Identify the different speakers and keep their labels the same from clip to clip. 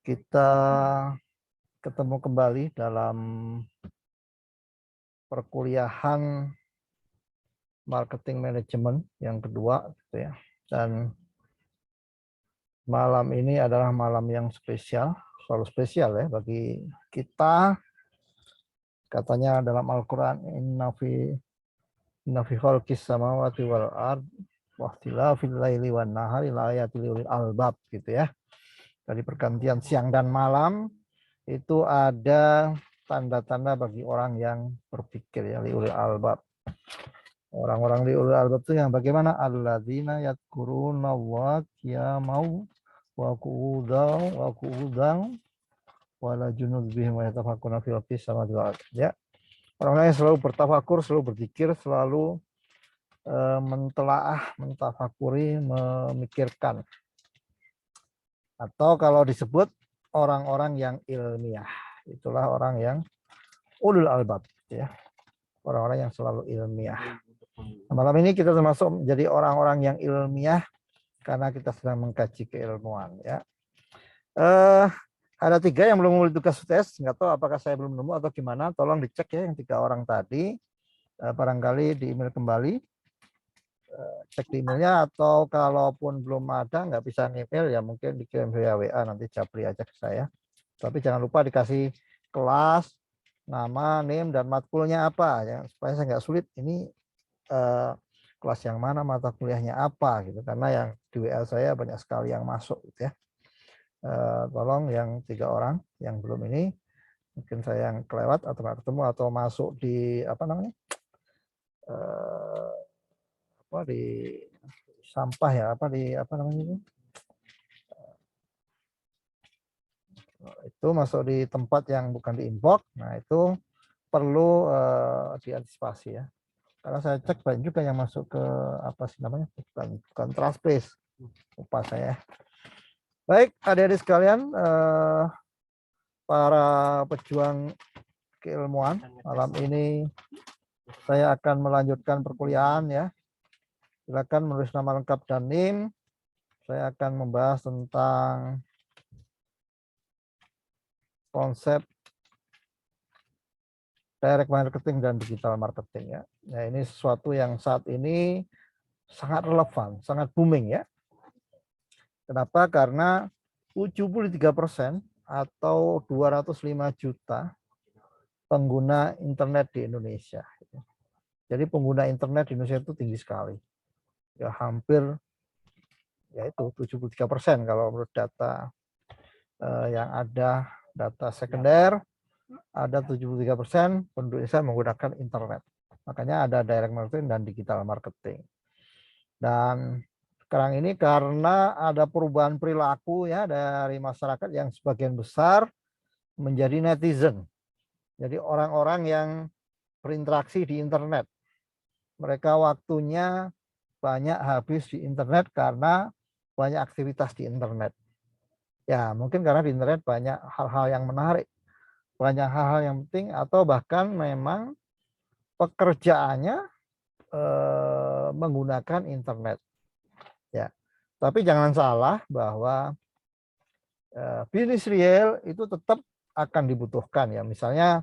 Speaker 1: Kita ketemu kembali dalam perkuliahan marketing management yang kedua, gitu ya. Dan malam ini adalah malam yang spesial, selalu spesial ya bagi kita. Katanya dalam Al-Quran, inna fi khalqis samawati wal ard wa ikhtilafil laili wan nahari laayatil liulil albab, gitu ya. Dari pergantian siang dan malam itu ada tanda-tanda bagi orang yang berpikir, ya, liulil albab. Orang-orang liulil albab itu yang bagaimana? Alladzina yadhkurunallaha qiyaman wa qu'udan wala junubihim wa yatafakkaruna fil ardi samawati wal ard. Ya. Orang-orang yang selalu bertafakur, selalu berzikir, selalu mentelaah, mentafakuri, memikirkan. Atau kalau disebut orang-orang yang ilmiah, itulah orang yang ulul albab, ya. Orang-orang yang selalu ilmiah. Malam ini kita termasuk menjadi orang-orang yang ilmiah karena kita sedang mengkaji keilmuan, ya. Ada 3 yang belum memulai tugas tes, nggak tahu apakah saya belum nemu atau gimana. Tolong dicek ya yang 3 orang tadi. Barangkali di email kembali, cek di emailnya, atau kalaupun belum ada nggak bisa email ya mungkin dikirim via WA, nanti japri aja ke saya. Tapi jangan lupa dikasih kelas, nama, name, dan matkulnya apa ya, supaya saya nggak sulit ini kelas yang mana, mata kuliahnya apa gitu, karena yang di WA saya banyak sekali yang masuk gitu ya. Tolong yang 3 orang yang belum ini, mungkin saya yang kelewat atau nggak ketemu atau masuk di apa namanya di sampah ya, di apa namanya itu masuk di tempat yang bukan di inbox. Nah itu perlu diantisipasi ya, karena saya cek banyak juga yang masuk ke apa sih namanya, bukan Trustbase, lupa saya. Baik adik-adik sekalian, para pejuang keilmuan, malam ini saya akan melanjutkan perkuliahan ya. Silakan menulis nama lengkap dan NIM. Saya akan membahas tentang konsep direct marketing dan digital marketing ya. Nah, ini sesuatu yang saat ini sangat relevan, sangat booming ya. Kenapa? Karena 73% atau 205 juta pengguna internet di Indonesia. Jadi pengguna internet di Indonesia itu tinggi sekali. Ya hampir yaitu 73% kalau menurut data yang ada, data sekunder, ada 73% penduduk Indonesia menggunakan internet. Makanya ada direct marketing dan digital marketing. Dan sekarang ini karena ada perubahan perilaku ya dari masyarakat yang sebagian besar menjadi netizen. Jadi orang-orang yang berinteraksi di internet. Mereka waktunya banyak habis di internet karena banyak aktivitas di internet. Ya, mungkin karena di internet banyak hal-hal yang menarik, banyak hal-hal yang penting, atau bahkan memang pekerjaannya menggunakan internet. Ya, tapi jangan salah bahwa bisnis real itu tetap akan dibutuhkan ya. Misalnya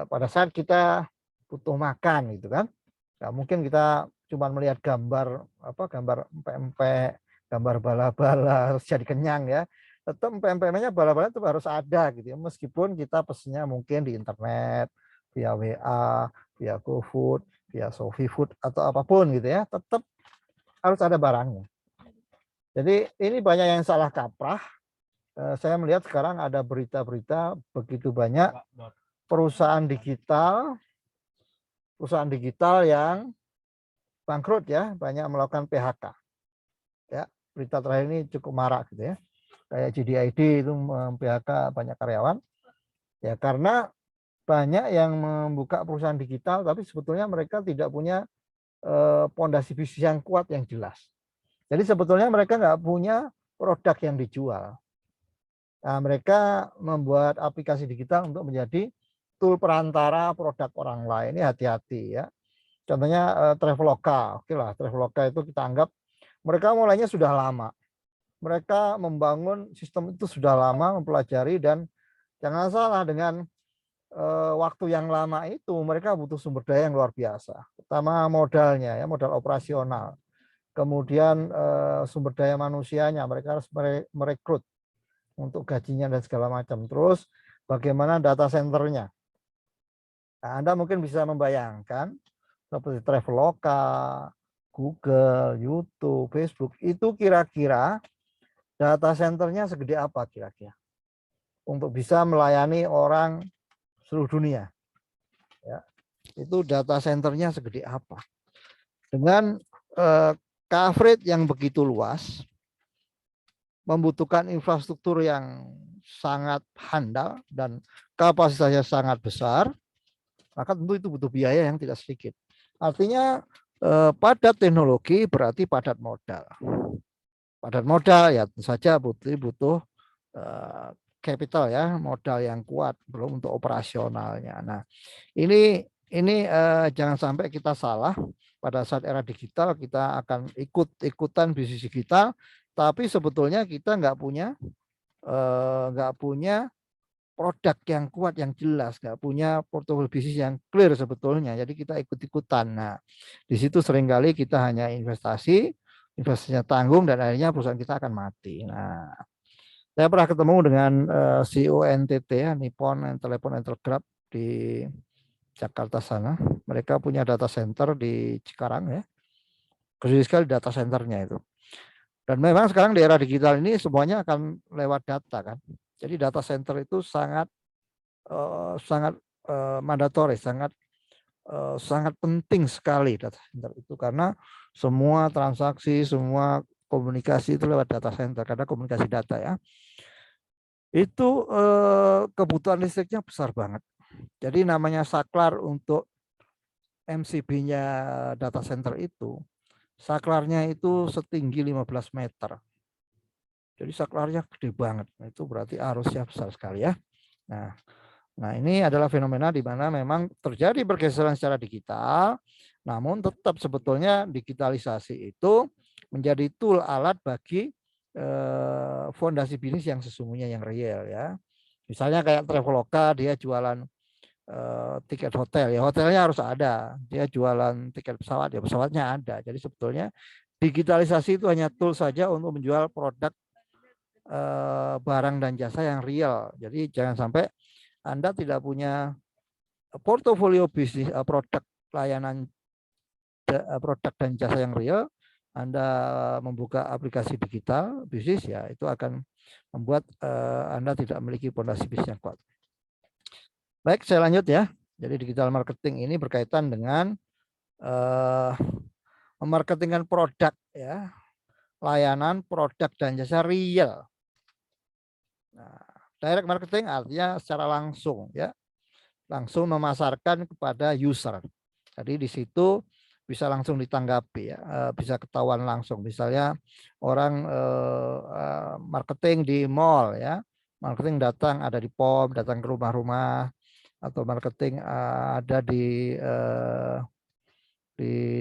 Speaker 1: pada saat kita butuh makan gitu kan, nggak mungkin kita cuma melihat gambar gambar empek-empek, gambar bala-bala harus jadi kenyang ya. Tetap empek-empeknya bala-bala itu harus ada gitu ya, meskipun kita pesennya mungkin di internet via WA, via GoFood, via ShopeeFood atau apapun gitu ya, tetap harus ada barangnya. Jadi ini banyak yang salah kaprah. Saya melihat sekarang ada berita-berita begitu banyak perusahaan digital yang bangkrut ya, banyak melakukan PHK. Ya, berita terakhir ini cukup marak gitu ya. Kayak JDID itu PHK banyak karyawan. Ya karena banyak yang membuka perusahaan digital tapi sebetulnya mereka tidak punya pondasi bisnis yang kuat yang jelas. Jadi sebetulnya mereka nggak punya produk yang dijual. Nah, mereka membuat aplikasi digital untuk menjadi tool perantara produk orang lain. Ini hati-hati ya. Contohnya Traveloka. Oke lah, Traveloka itu kita anggap mereka mulainya sudah lama. mereka membangun sistem itu sudah lama, mempelajari, dan jangan salah dengan waktu yang lama itu mereka butuh sumber daya yang luar biasa, pertama modalnya ya, modal operasional, kemudian sumber daya manusianya, mereka harus merekrut untuk gajinya dan segala macam, terus bagaimana data centernya. Nah, Anda mungkin bisa membayangkan seperti Traveloka, Google, YouTube, Facebook, itu kira-kira data centernya segede apa kira-kira untuk bisa melayani orang seluruh dunia. Ya, itu data centernya segede apa. Dengan coverage yang begitu luas, membutuhkan infrastruktur yang sangat handal dan kapasitasnya sangat besar, maka tentu itu butuh biaya yang tidak sedikit. Artinya padat teknologi berarti padat modal. Padat modal ya tentu saja butuh capital ya, modal yang kuat, belum untuk operasionalnya. Nah, ini jangan sampai kita salah pada saat era digital kita akan ikut-ikutan bisnis digital, tapi sebetulnya kita nggak punya produk yang kuat yang jelas, nggak punya portofolio bisnis yang clear sebetulnya. Jadi kita ikut-ikutan. Nah, di situ seringkali kita hanya investasinya tanggung dan akhirnya perusahaan kita akan mati. Nah, saya pernah ketemu dengan CEO NTT ya, Nippon Telepon and Telegraph di Jakarta sana. Mereka punya data center di Cikarang ya. Gede sekali data centernya itu. Dan memang sekarang di era digital ini semuanya akan lewat data kan. Jadi data center itu sangat mandatory, sangat penting sekali data center itu karena semua transaksi, semua komunikasi itu lewat data center karena komunikasi data ya. Itu kebutuhan listriknya besar banget. Jadi namanya saklar untuk MCB-nya data center itu, saklarnya itu setinggi 15 meter. Jadi saklarnya gede banget. Itu berarti arusnya besar sekali ya. Nah, ini adalah fenomena di mana memang terjadi pergeseran secara digital, namun tetap sebetulnya digitalisasi itu menjadi tool alat bagi fondasi bisnis yang sesungguhnya yang real ya. Misalnya kayak Traveloka, dia jualan tiket hotel ya, hotelnya harus ada. Dia jualan tiket pesawat ya, pesawatnya ada. Jadi sebetulnya digitalisasi itu hanya tool saja untuk menjual produk barang dan jasa yang real. Jadi jangan sampai Anda tidak punya portofolio bisnis produk layanan produk dan jasa yang real, Anda membuka aplikasi digital bisnis ya itu akan membuat Anda tidak memiliki fondasi bisnis yang kuat. Baik, saya lanjut ya. Jadi digital marketing ini berkaitan dengan memarketingkan produk ya, layanan, produk dan jasa real. Nah, direct marketing artinya secara langsung ya, langsung memasarkan kepada user. Jadi di situ bisa langsung ditanggapi ya, bisa ketahuan langsung. Misalnya orang marketing di mall ya, marketing datang ada di POM, datang ke rumah-rumah, atau marketing ada di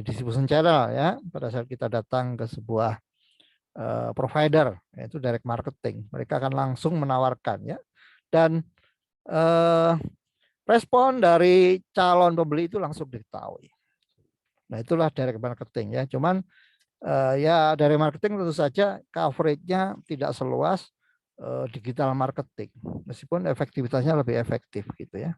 Speaker 1: distribution channel ya, pada saat kita datang ke sebuah provider, yaitu direct marketing. Mereka akan langsung menawarkan ya, dan respon dari calon pembeli itu langsung diketahui. Nah, itulah direct marketing ya. Cuman ya direct marketing tentu saja coverage-nya tidak seluas digital marketing, meskipun efektivitasnya lebih efektif gitu ya.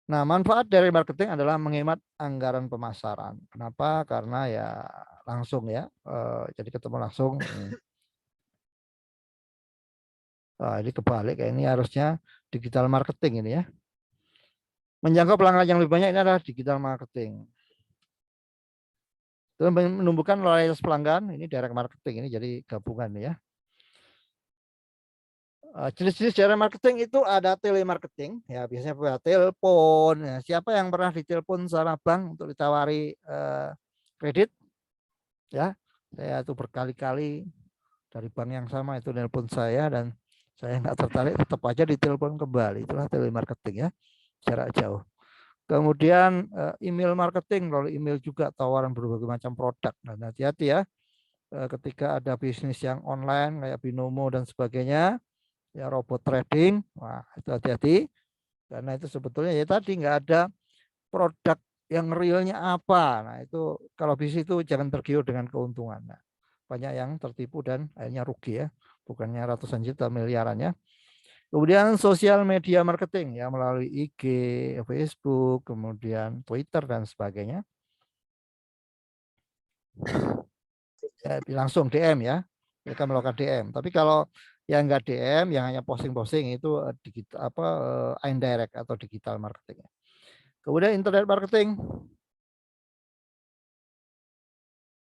Speaker 1: Nah, manfaat dari marketing adalah menghemat anggaran pemasaran. Kenapa? Karena ya langsung ya, jadi ketemu langsung. Ini kebalik ya, ini harusnya digital marketing ini ya. Menjangkau pelanggan yang lebih banyak ini adalah digital marketing. Itu menumbuhkan loyalitas pelanggan, ini direct marketing, ini jadi gabungan ya. Jenis-jenis direct marketing itu ada telemarketing, ya biasanya via telepon. Ya. Siapa yang pernah ditelepon sama bank untuk ditawari kredit? Ya, saya itu berkali-kali dari bank yang sama itu nelpon saya dan saya nggak tertarik, tetap aja ditelepon kembali. Itulah telemarketing ya, jarak jauh. Kemudian email marketing, lalu email juga tawaran berbagai macam produk. Nah, hati-hati ya. ketika ada bisnis yang online kayak binomo dan sebagainya, ya robot trading, wah itu hati-hati karena itu sebetulnya ya tadi nggak ada produk yang realnya apa. Nah itu kalau bisnis itu jangan tergiur dengan keuntungan. Nah, banyak yang tertipu dan akhirnya rugi ya, bukannya ratusan juta miliarannya. Kemudian sosial media marketing ya melalui IG, Facebook, kemudian Twitter dan sebagainya. Langsung DM ya, mereka melakukan DM. Tapi kalau yang enggak DM, yang hanya posting-posting itu digital indirect atau digital marketing. Kemudian internet marketing.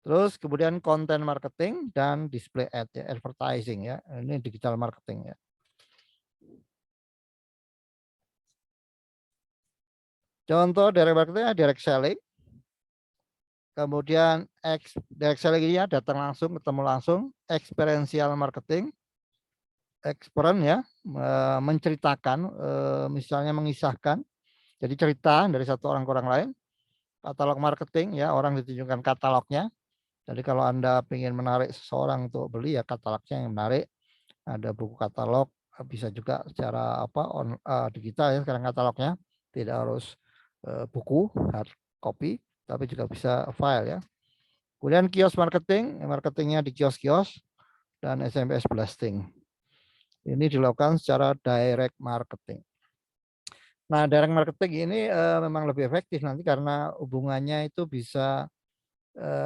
Speaker 1: Terus kemudian content marketing dan display ad ya, advertising ya. Ini digital marketing ya. Contoh direct marketing, direct selling. Kemudian direct selling ini ya, datang langsung, ketemu langsung. Experiential marketing, experience ya, menceritakan, misalnya mengisahkan. Jadi cerita dari satu orang ke orang lain. Katalog marketing ya, orang ditunjukkan katalognya. Jadi kalau Anda ingin menarik seseorang untuk beli ya katalognya yang menarik. Ada buku katalog, bisa juga secara digital ya sekarang katalognya. Tidak harus buku hard copy, tapi juga bisa file ya. Kemudian kios marketing, marketingnya di kios-kios dan SMS blasting. Ini dilakukan secara direct marketing. Nah, direct marketing ini memang lebih efektif nanti karena hubungannya itu bisa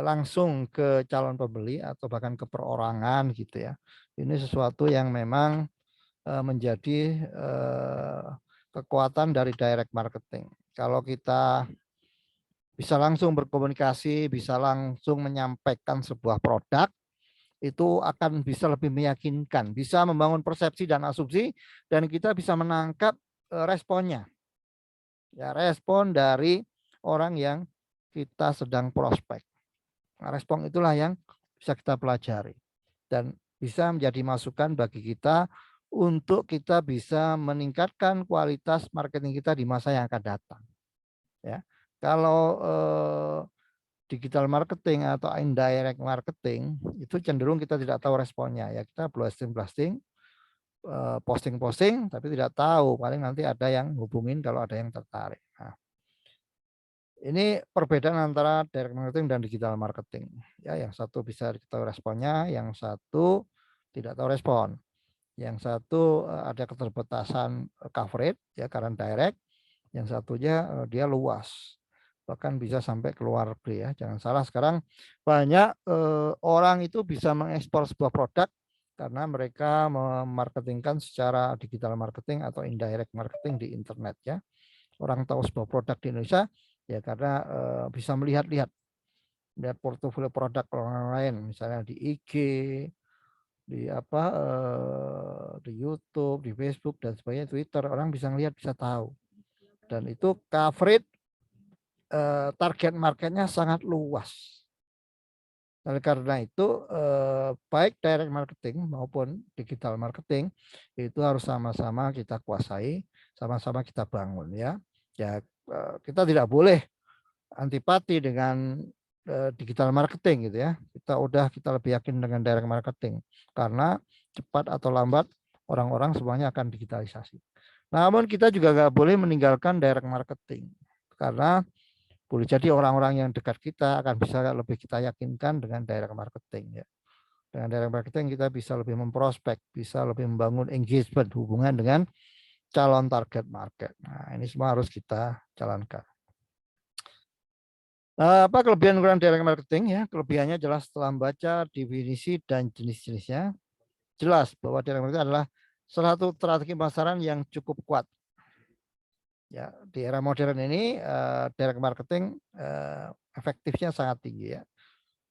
Speaker 1: langsung ke calon pembeli atau bahkan ke perorangan gitu ya. Ini sesuatu yang memang menjadi kekuatan dari direct marketing. Kalau kita bisa langsung berkomunikasi, bisa langsung menyampaikan sebuah produk, itu akan bisa lebih meyakinkan, bisa membangun persepsi dan asumsi, dan kita bisa menangkap responnya. Ya, respon dari orang yang kita sedang prospek. Nah, respon itulah yang bisa kita pelajari dan bisa menjadi masukan bagi kita untuk kita bisa meningkatkan kualitas marketing kita di masa yang akan datang. Ya, kalau digital marketing atau indirect marketing itu cenderung kita tidak tahu responnya ya, kita blasting, posting, tapi tidak tahu, paling nanti ada yang hubungin kalau ada yang tertarik. Nah, ini perbedaan antara direct marketing dan digital marketing. Ya, yang satu bisa diketahui responnya, yang satu tidak tahu respon. Yang satu ada keterbatasan coverage ya karena direct, yang satunya dia luas. Bahkan bisa sampai ke luar negeri ya. Jangan salah sekarang banyak orang itu bisa mengekspor sebuah produk karena mereka memarketingkan secara digital marketing atau indirect marketing di internet ya. Orang tahu sebuah produk di Indonesia ya karena bisa melihat portofolio produk orang lain, misalnya di IG, di di YouTube, di Facebook dan sebagainya, Twitter, orang bisa melihat, bisa tahu. Dan itu coverage target marketnya sangat luas. Oleh karena itu baik direct marketing maupun digital marketing itu harus sama-sama kita kuasai, sama-sama kita bangun ya. Ya kita tidak boleh antipati dengan digital marketing gitu ya. Kita lebih yakin dengan direct marketing karena cepat atau lambat orang-orang semuanya akan digitalisasi. Namun kita juga nggak boleh meninggalkan direct marketing karena boleh jadi orang-orang yang dekat kita akan bisa lebih kita yakinkan dengan direct marketing ya. Dengan direct marketing kita bisa lebih memprospek, bisa lebih membangun engagement, hubungan dengan calon target market. Nah, ini semua harus kita jalankan. Apa kelebihan kurang direct marketing ya? Kelebihannya jelas setelah membaca definisi dan jenis-jenisnya. Jelas bahwa direct marketing adalah salah satu strategi pemasaran yang cukup kuat. Ya, di era modern ini direct marketing efektifnya sangat tinggi ya.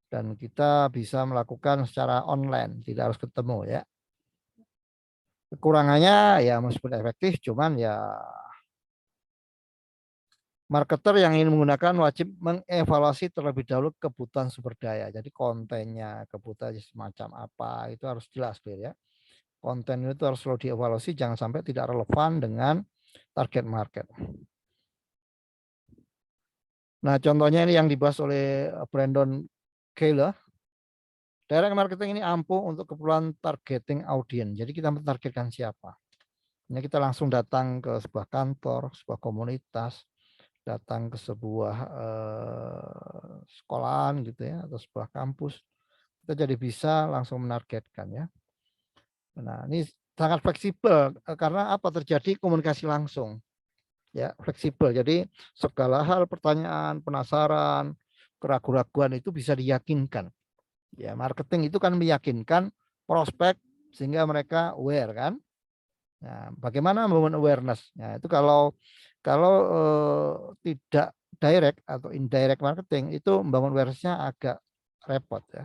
Speaker 1: Dan kita bisa melakukan secara online, tidak harus ketemu ya. Kekurangannya ya meskipun efektif, cuman ya marketer yang ingin menggunakan wajib mengevaluasi terlebih dahulu kebutuhan sumber daya. Jadi kontennya, kebutuhan semacam apa, itu harus jelas ya. Konten itu harus selalu dievaluasi, jangan sampai tidak relevan dengan target market. Nah, contohnya ini yang dibahas oleh Brandon Keller Direct marketing ini ampuh untuk keperluan targeting audiens. Jadi kita mentargetkan siapa. Ini kita langsung datang ke sebuah kantor, sebuah komunitas, datang ke sebuah sekolahan gitu ya, atau sebuah kampus. Kita jadi bisa langsung menargetkan ya. Nah, ini sangat fleksibel karena apa? Terjadi komunikasi langsung. Ya, fleksibel. Jadi segala hal, pertanyaan, penasaran, keraguan-keraguan itu bisa diyakinkan. Ya, marketing itu kan meyakinkan prospek sehingga mereka aware kan. Nah, bagaimana membangun awareness? Nah, itu kalau tidak direct atau indirect marketing itu membangun awareness-nya agak repot ya.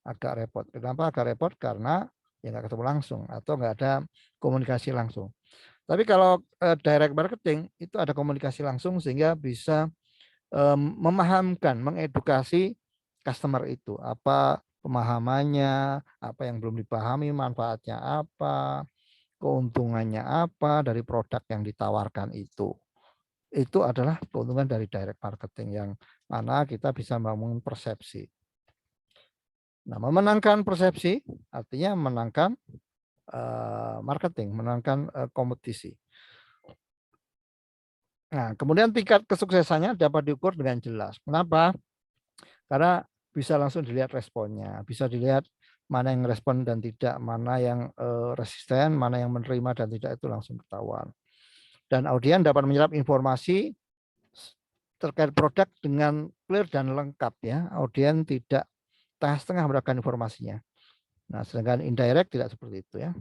Speaker 1: Agak repot. Kenapa agak repot? Karena ya nggak ketemu langsung atau nggak ada komunikasi langsung. Tapi kalau direct marketing itu ada komunikasi langsung sehingga bisa memahamkan, mengedukasi customer itu apa pemahamannya, apa yang belum dipahami, manfaatnya apa, keuntungannya apa dari produk yang ditawarkan itu. Itu adalah keuntungan dari direct marketing yang mana kita bisa membangun persepsi. Nah, memenangkan persepsi artinya menangkan marketing, menangkan kompetisi. Nah, kemudian tingkat kesuksesannya dapat diukur dengan jelas. Kenapa? Karena bisa langsung dilihat responnya, bisa dilihat mana yang respon dan tidak, mana yang resisten, mana yang menerima dan tidak, itu langsung ketahuan. Dan audien dapat menyerap informasi terkait produk dengan clear dan lengkap ya. Audien tidak setengah-setengah mendapatkan informasinya. Nah, sedangkan indirect tidak seperti itu ya.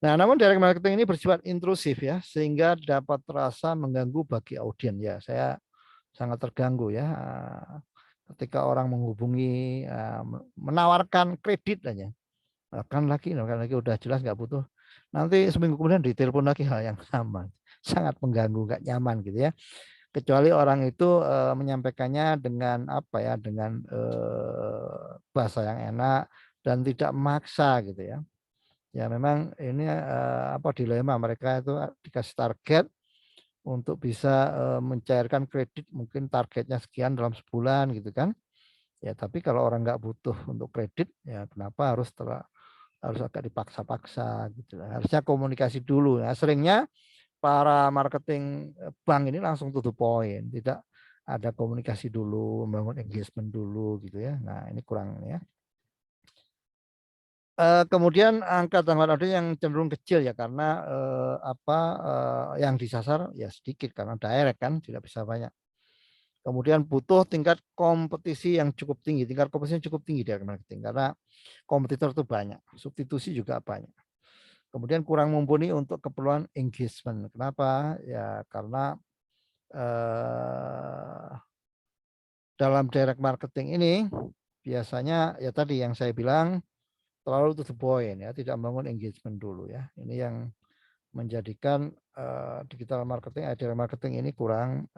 Speaker 1: Nah, namun direct marketing ini bersifat intrusif ya, sehingga dapat terasa mengganggu bagi audien ya. Saya sangat terganggu ya ketika orang menghubungi menawarkan kredit aja. Kan lagi udah jelas nggak butuh. Nanti seminggu kemudian ditelepon lagi hal yang sama. Sangat mengganggu, nggak nyaman gitu ya. Kecuali orang itu menyampaikannya dengan apa ya, dengan bahasa yang enak dan tidak memaksa gitu ya. Ya memang ini dilema mereka itu dikasih target untuk bisa mencairkan kredit, mungkin targetnya sekian dalam sebulan gitu kan. Ya tapi kalau orang nggak butuh untuk kredit ya kenapa harus agak dipaksa-paksa gitu. Harusnya komunikasi dulu. Nah, seringnya para marketing bank ini langsung to the point, tidak ada komunikasi dulu, membangun engagement dulu gitu ya. Nah, ini kurang ya. Kemudian angka tanggapan audien yang cenderung kecil ya karena yang disasar ya sedikit karena direct kan tidak bisa banyak. Kemudian butuh tingkat kompetisi yang cukup tinggi, tingkat kompetisi yang cukup tinggi dari marketing karena kompetitor itu banyak, substitusi juga banyak. Kemudian kurang mumpuni untuk keperluan engagement. Kenapa? Ya karena dalam direct marketing ini biasanya ya tadi yang saya bilang terlalu to the point ya, tidak membangun engagement dulu ya. Ini yang menjadikan digital marketing, direct marketing ini kurang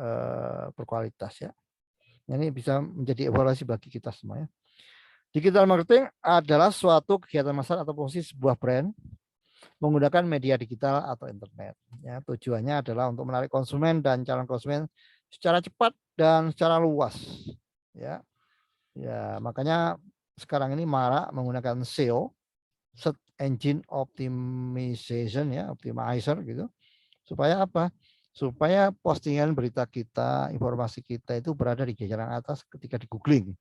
Speaker 1: berkualitas ya. Ini bisa menjadi evaluasi bagi kita semua ya. Digital marketing adalah suatu kegiatan masyarakat atau fungsi sebuah brand menggunakan media digital atau internet. Ya, tujuannya adalah untuk menarik konsumen dan calon konsumen secara cepat dan secara luas. Ya, ya makanya sekarang ini marak menggunakan SEO, Search Engine Optimization ya, optimizer gitu. Supaya apa? Supaya postingan berita kita, informasi kita itu berada di jajaran atas ketika di googling.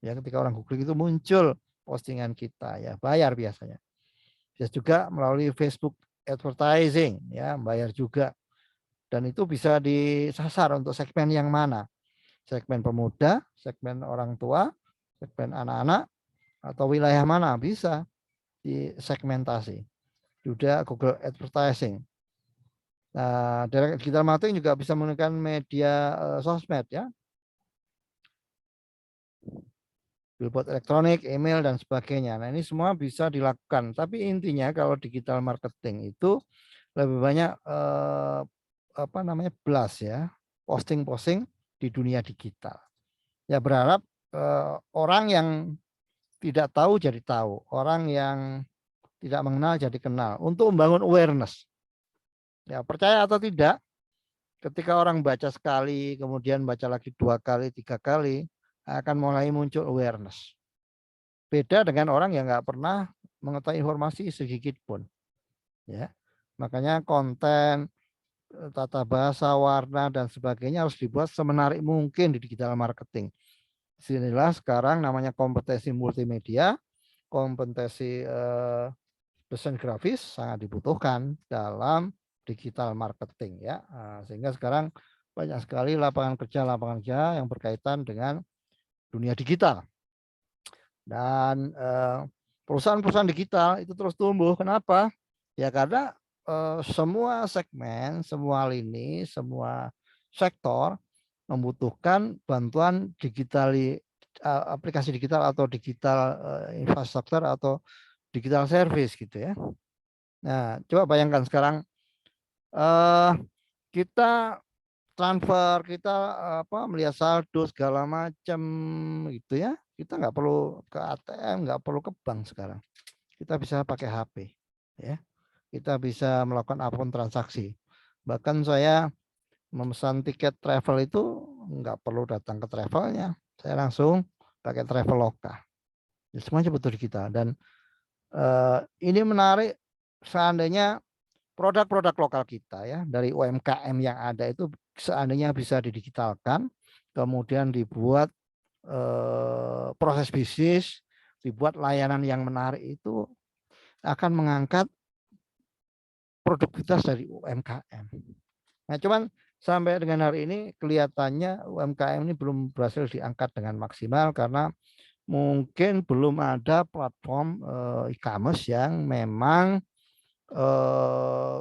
Speaker 1: Ya, ketika orang googling itu muncul postingan kita ya, bayar biasanya. Bisa juga melalui Facebook advertising ya, bayar juga. Dan itu bisa disasar untuk segmen yang mana? Segmen pemuda, segmen orang tua, segmen anak-anak, atau wilayah mana bisa disegmentasi. Juga Google Advertising. Nah, digital marketing juga bisa menggunakan media sosmed ya. Billboard elektronik, email dan sebagainya. Nah, ini semua bisa dilakukan. Tapi intinya kalau digital marketing itu lebih banyak blast ya, posting-posting di dunia digital. Ya berharap orang yang tidak tahu jadi tahu, orang yang tidak mengenal jadi kenal untuk membangun awareness. Ya percaya atau tidak, ketika orang baca sekali, kemudian baca lagi 2 kali, 3 kali, akan mulai muncul awareness. Beda dengan orang yang nggak pernah mengetahui informasi sedikit pun. Ya, makanya konten, tata bahasa, warna dan sebagainya harus dibuat semenarik mungkin di digital marketing. Disinilah sekarang namanya kompetensi multimedia, kompetensi desain grafis sangat dibutuhkan dalam digital marketing ya. Sehingga sekarang banyak sekali lapangan kerja yang berkaitan dengan dunia digital. Dan perusahaan-perusahaan digital itu terus tumbuh. Kenapa? Ya karena semua segmen, semua lini, semua sektor membutuhkan bantuan digital, aplikasi digital atau digital infrastruktur atau digital service gitu ya. Nah, coba bayangkan sekarang kita transfer, kita melihat saldo segala macam gitu ya. Kita nggak perlu ke ATM, nggak perlu ke bank sekarang. Kita bisa pakai HP ya. Kita bisa melakukan apapun transaksi. Bahkan saya memesan tiket travel itu nggak perlu datang ke travelnya. Saya langsung pakai Traveloka. Ya, semuanya betul digital. Dan ini menarik seandainya produk-produk lokal kita ya dari UMKM yang ada itu seandainya bisa didigitalkan, kemudian dibuat proses bisnis, dibuat layanan yang menarik itu akan mengangkat produktivitas dari UMKM. Nah, cuman sampai dengan hari ini kelihatannya UMKM ini belum berhasil diangkat dengan maksimal karena mungkin belum ada platform e-commerce yang memang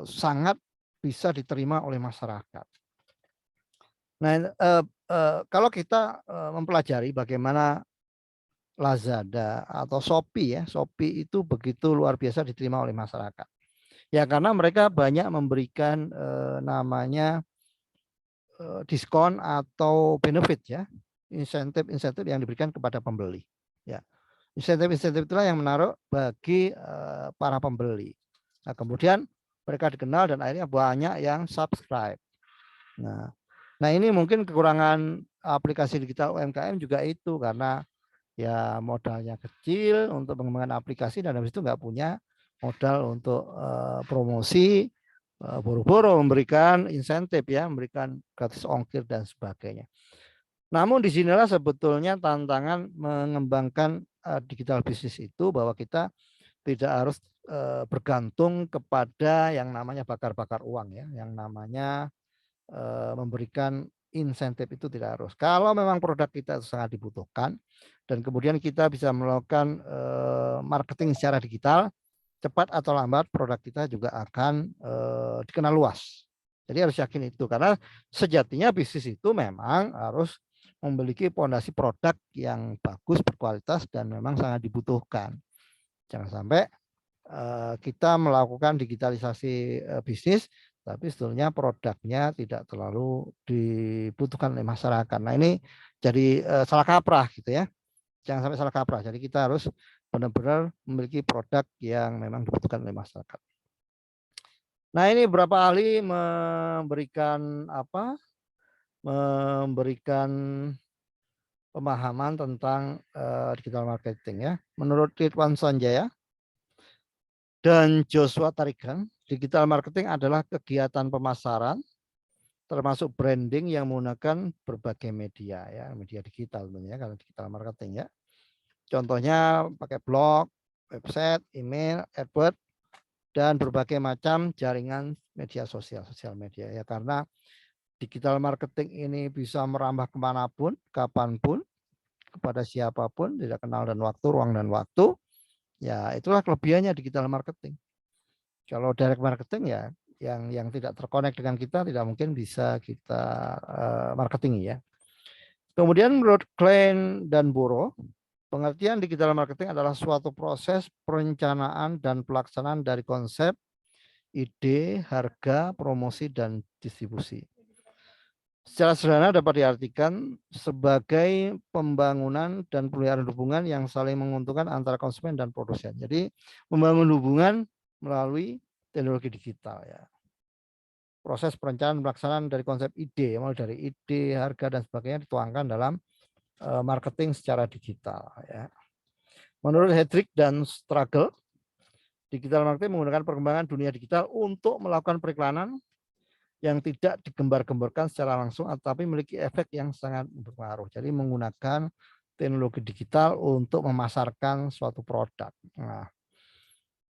Speaker 1: sangat bisa diterima oleh masyarakat. Nah, kalau kita mempelajari bagaimana Lazada atau Shopee ya, Shopee itu begitu luar biasa diterima oleh masyarakat. Ya karena mereka banyak memberikan namanya diskon atau benefit ya, insentif yang diberikan kepada pembeli. Ya, insentif itulah yang menaruh bagi para pembeli. Nah, kemudian mereka dikenal dan akhirnya banyak yang subscribe. Nah ini mungkin kekurangan aplikasi digital UMKM juga itu karena ya modalnya kecil untuk mengembangkan aplikasi dan habis itu nggak punya modal untuk promosi, boro-boro memberikan insentif ya, memberikan gratis ongkir dan sebagainya. Namun disinilah sebetulnya tantangan mengembangkan digital bisnis itu bahwa kita tidak harus bergantung kepada yang namanya bakar-bakar uang ya, yang namanya memberikan insentif itu tidak harus. Kalau memang produk kita sangat dibutuhkan dan kemudian kita bisa melakukan marketing secara digital, cepat atau lambat produk kita juga akan dikenal luas. Jadi harus yakin itu karena sejatinya bisnis itu memang harus memiliki fondasi produk yang bagus, berkualitas dan memang sangat dibutuhkan. Jangan sampai kita melakukan digitalisasi bisnis, tapi sebetulnya produknya tidak terlalu dibutuhkan oleh masyarakat. Nah ini jadi salah kaprah gitu ya. Jangan sampai salah kaprah. Jadi kita harus benar-benar memiliki produk yang memang dibutuhkan oleh masyarakat. Nah ini beberapa ahli memberikan memberikan pemahaman tentang digital marketing ya. Menurut Ridwan Sanjaya dan Joshua Tarigan, digital marketing adalah kegiatan pemasaran termasuk branding yang menggunakan berbagai media ya, media digital tentunya kalau digital marketing ya. Contohnya pakai blog, website, email, AdWords dan berbagai macam jaringan media sosial media ya, karena digital marketing ini bisa merambah kemanapun, kapanpun, kepada siapapun, tidak kenal dan waktu, ruang dan waktu. Ya, itulah kelebihannya digital marketing. Kalau direct marketing ya yang tidak terkonek dengan kita tidak mungkin bisa kita marketing ya. Kemudian menurut Klein dan Buro, pengertian digital marketing adalah suatu proses perencanaan dan pelaksanaan dari konsep, ide, harga, promosi, dan distribusi. Secara sederhana dapat diartikan sebagai pembangunan dan pemeliharaan hubungan yang saling menguntungkan antara konsumen dan produsen. Jadi membangun hubungan melalui teknologi digital ya. Proses perencanaan pelaksanaan dari konsep ide, mulai dari ide, harga dan sebagainya dituangkan dalam marketing secara digital ya. Menurut Hedrick dan Struggle, digital marketing menggunakan perkembangan dunia digital untuk melakukan periklanan yang tidak digembar-gemborkan secara langsung, tapi memiliki efek yang sangat berpengaruh. Jadi menggunakan teknologi digital untuk memasarkan suatu produk. Nah,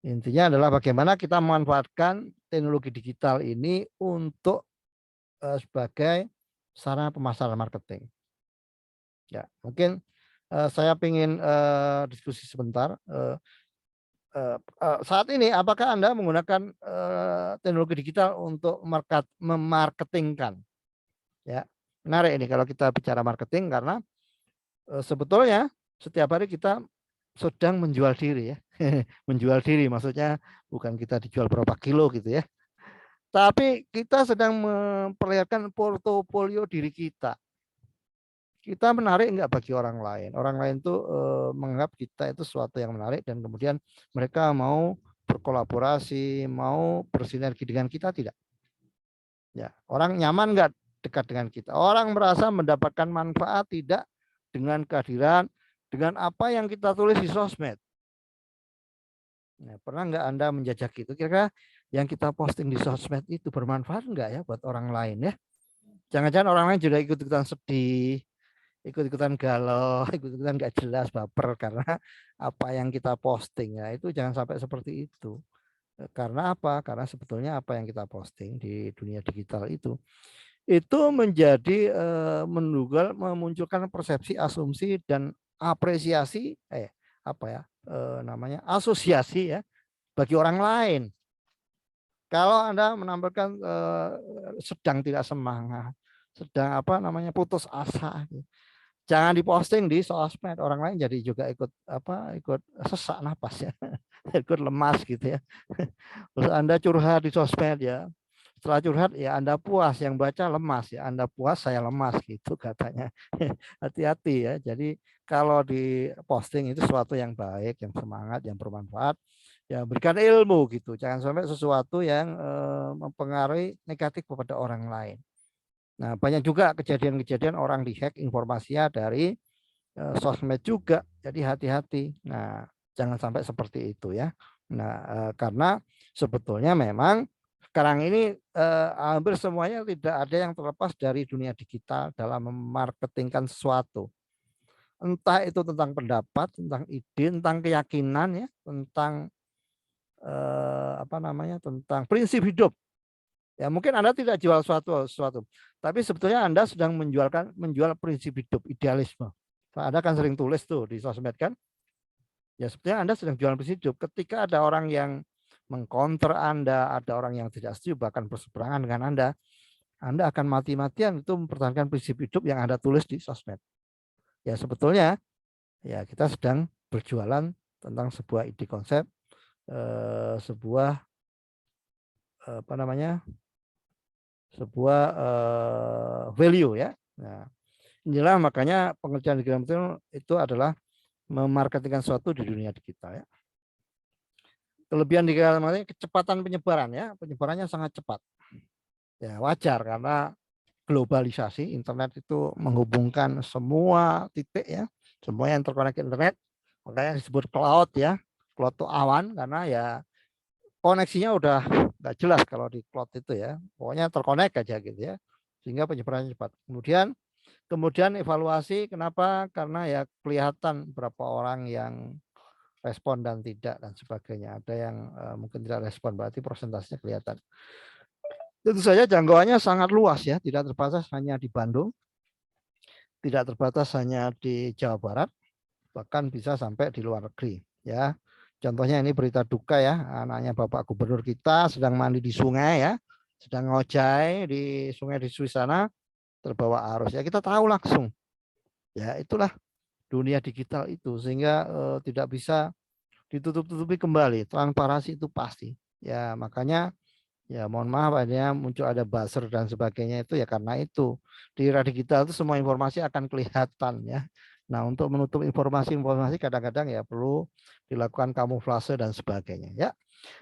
Speaker 1: intinya adalah bagaimana kita memanfaatkan teknologi digital ini untuk sebagai sarana pemasaran marketing. Ya, mungkin saya ingin diskusi sebentar. Saat ini apakah Anda menggunakan teknologi digital untuk memarketingkan? Ya, menarik ini kalau kita bicara marketing karena sebetulnya setiap hari kita sedang menjual diri ya. Menjual diri maksudnya bukan kita dijual berapa kilo gitu ya. Tapi kita sedang memperlihatkan portofolio diri kita. Kita menarik enggak bagi orang lain. Orang lain tuh menganggap kita itu sesuatu yang menarik dan kemudian mereka mau berkolaborasi, mau bersinergi dengan kita tidak. Ya, orang nyaman enggak dekat dengan kita. Orang merasa mendapatkan manfaat tidak dengan kehadiran, dengan apa yang kita tulis di sosmed. Nah, pernah enggak Anda menjajaki itu? Kira-kira yang kita posting di sosmed itu bermanfaat enggak ya buat orang lain ya? Jangan-jangan orang lain juga ikut-ikutan sedih, ikut-ikutan galau, ikut-ikutan nggak jelas, baper karena apa yang kita posting ya, itu jangan sampai seperti itu. Karena apa? Karena sebetulnya apa yang kita posting di dunia digital itu menjadi memunculkan persepsi, asumsi dan apresiasi namanya asosiasi ya bagi orang lain. Kalau Anda menampilkan sedang tidak semangat, sedang putus asa, jangan diposting di sosmed, orang lain jadi juga ikut sesak napas ya, ikut lemas gitu ya. Terus Anda curhat di sosmed ya, setelah curhat ya Anda puas, yang baca lemas ya, Anda puas saya lemas gitu katanya. Hati-hati ya. Jadi kalau di posting itu sesuatu yang baik, yang semangat, yang bermanfaat, ya berikan ilmu gitu. Jangan sampai sesuatu yang mempengaruhi negatif kepada orang lain. Nah, banyak juga kejadian-kejadian orang dihack informasinya dari sosmed juga. Jadi hati-hati. Nah, jangan sampai seperti itu ya. Nah, karena sebetulnya memang sekarang ini hampir semuanya tidak ada yang terlepas dari dunia digital dalam memarketingkan sesuatu. Entah itu tentang pendapat, tentang ide, tentang keyakinan ya, tentang tentang prinsip hidup. Ya, mungkin Anda tidak jual sesuatu, tapi sebetulnya Anda sedang menjual prinsip hidup, idealisme. Anda kan sering tulis tuh di sosmed kan? Ya, sebetulnya Anda sedang jual prinsip hidup. Ketika ada orang yang mengkonter Anda, ada orang yang tidak setuju, bahkan berseberangan dengan Anda akan mati-matian itu mempertahankan prinsip hidup yang Anda tulis di sosmed. Ya, sebetulnya ya kita sedang berjualan tentang sebuah ide konsep, sebuah sebuah value ya. Nah, inilah makanya pengerjaan digital itu adalah memarketingkan sesuatu di dunia digital ya. Kelebihan digital marketing kecepatan penyebaran ya, penyebarannya sangat cepat. Ya wajar karena globalisasi internet itu menghubungkan semua titik ya, semua yang terkonek internet. Makanya disebut cloud ya. Cloud itu awan karena ya koneksinya udah nggak jelas kalau di cloud itu ya. Pokoknya terkonek aja gitu ya. Sehingga penyebarannya cepat. Kemudian evaluasi kenapa? Karena ya kelihatan berapa orang yang respon dan tidak dan sebagainya. Ada yang mungkin tidak respon, berarti persentasenya kelihatan. Tentu saja jangkauannya sangat luas ya, tidak terbatas hanya di Bandung, tidak terbatas hanya di Jawa Barat, bahkan bisa sampai di luar negeri ya. Contohnya ini berita duka ya, anaknya Bapak Gubernur kita sedang mandi di sungai ya, sedang ngojai di sungai di Swiss sana, terbawa arus ya, kita tahu langsung. Ya, itulah dunia digital itu, sehingga tidak bisa ditutup-tutupi kembali. Transparansi itu pasti. Ya, makanya ya mohon maaf muncul ada buzzer dan sebagainya itu ya karena itu. Di era digital itu semua informasi akan kelihatan ya. Nah, untuk menutup informasi kadang-kadang ya perlu dilakukan kamuflase dan sebagainya ya.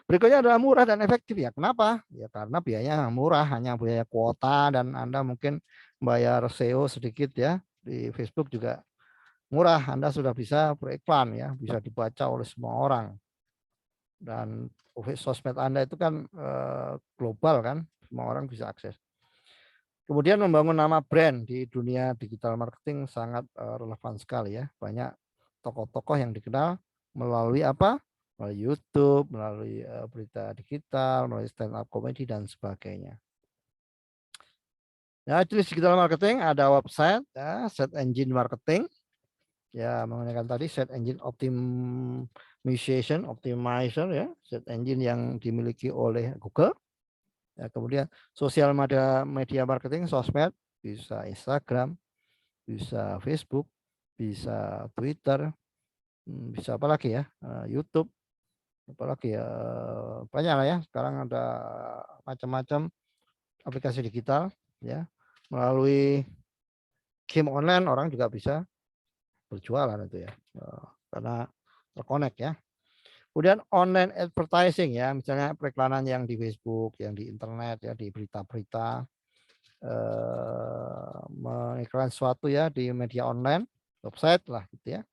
Speaker 1: Berikutnya adalah murah dan efektif ya. Kenapa? Ya karena biayanya murah, hanya biaya kuota dan Anda mungkin bayar SEO sedikit ya. Di Facebook juga murah, Anda sudah bisa beriklan ya, bisa dibaca oleh semua orang. Dan sosmed Anda itu kan global kan, semua orang bisa akses. Kemudian membangun nama brand di dunia digital marketing sangat relevan sekali ya. Banyak tokoh-tokoh yang dikenal melalui apa? Melalui YouTube, melalui berita digital, melalui stand up comedy dan sebagainya. Ya, jenis digital marketing ada website, ya, search engine marketing, ya menggunakan tadi search engine optimizer ya, search engine yang dimiliki oleh Google. Ya, kemudian sosial media marketing, sosmed, bisa Instagram, bisa Facebook, bisa Twitter, bisa apa lagi ya, YouTube, apalagi ya, banyak lah ya. Sekarang ada macam-macam aplikasi digital ya, melalui game online orang juga bisa berjualan itu ya, karena terkonek ya. Kemudian online advertising ya, misalnya periklanan yang di Facebook, yang di internet ya, di berita-berita, mengiklan sesuatu ya di media online, website lah gitu ya.